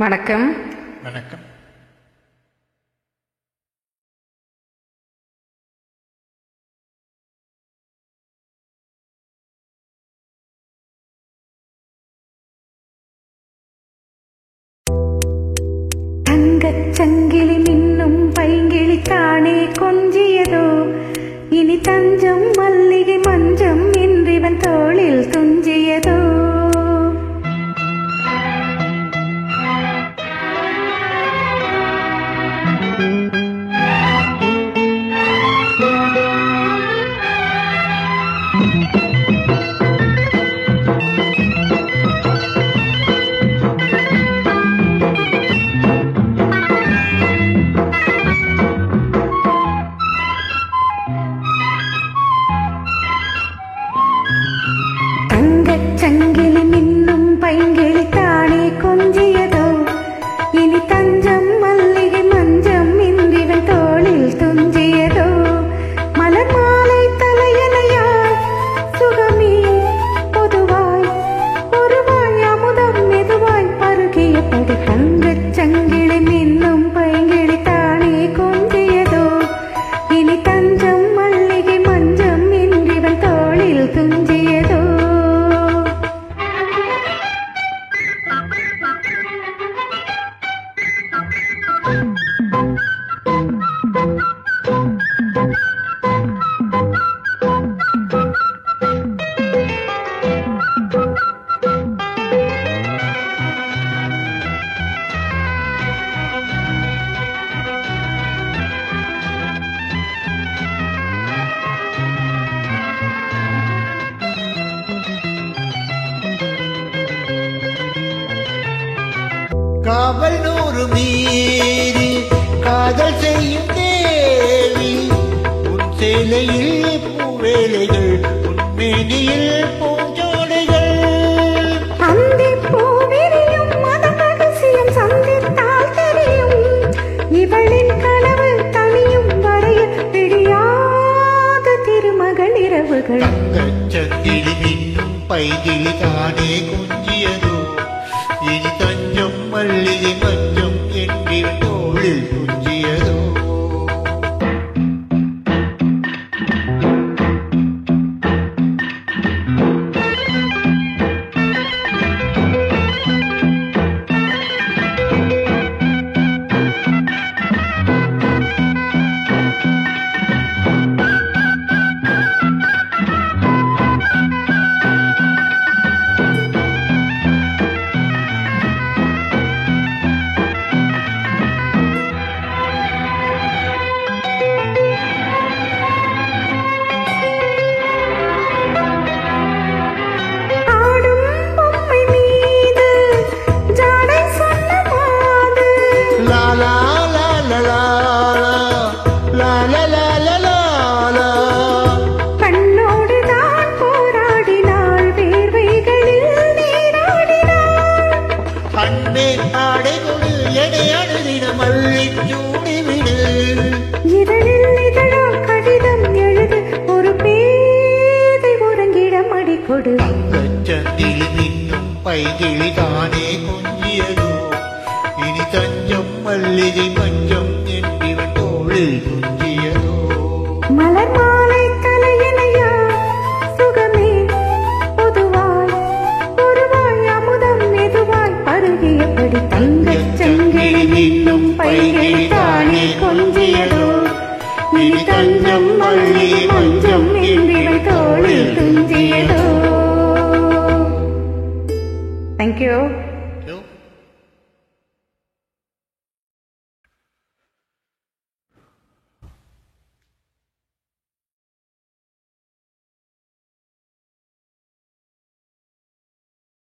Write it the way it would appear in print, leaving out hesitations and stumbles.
வணக்கம். வணக்கம். தங்கச் சங்கிலி மின்னும் பைங்கிளி தானே கொஞ்சியதோ, இனி தஞ்சம் மல்லிகை மஞ்சம் இன்றிவன் தோளில் துஞ்சியதோ. சங்கிலி மின்னும் பைங்கிளி தானே கொஞ்சியதோ, இனி தஞ்சம் மல்லிகை மஞ்சம் இன்றிவன் தோளில் துஞ்சியதோ. மலர் மாலை தலையணையாய் சுகமே பொதுவாய் ஒருவாய் அமுதம் மெதுவாய் பருகியபடி தங்கச் சங்கிலி மின்னும் பைங்கிளி தானே கொஞ்சியதோ, இனி தஞ்சம் மல்லிகை மஞ்சம் இன்றிவன் தோளில் துஞ்சியதோ. காவல் நூறு மீறி காதல் செய்யும் தேவி, உன் சேலையில் பூவேலைகள் உன் மேனியில் பூஞ்சோலைகள். அந்திப் பூவிரியும் மதம் ரகசியம் சந்தித்தால் தெரியும், இவளின் கனவு தனியும் வரையில் விடியாத திருமகள் இரவுகள். தங்கச் சங்கிலி மின்னும் பைங்கிளி தானே கொஞ்சியதோ, இனி தஞ்சம் மல்லிகை மஞ்சம் என்றின் தோளில் துஞ்சியதோ. தங்கச்சங்கிலி மின்னும் பைங்கிளி தானே கொஞ்சியதோ, இனி தஞ்சம் மல்லிகை மஞ்சம் என்றிவன் தோளில் துஞ்சியதோ. மலர் மாலை தலையணையா சுகமே பொதுவாய் ஒருவாய் அமுதம் மெதுவாய் பருகியபடி தங்கச் சங்கிலி மின்னும் பைங்கிளி தானே கொஞ்சியதோ, இனி தஞ்சம் மல்லிகை மஞ்சம் என்றிவன் தோளில் துஞ்சியதோ. Thank you.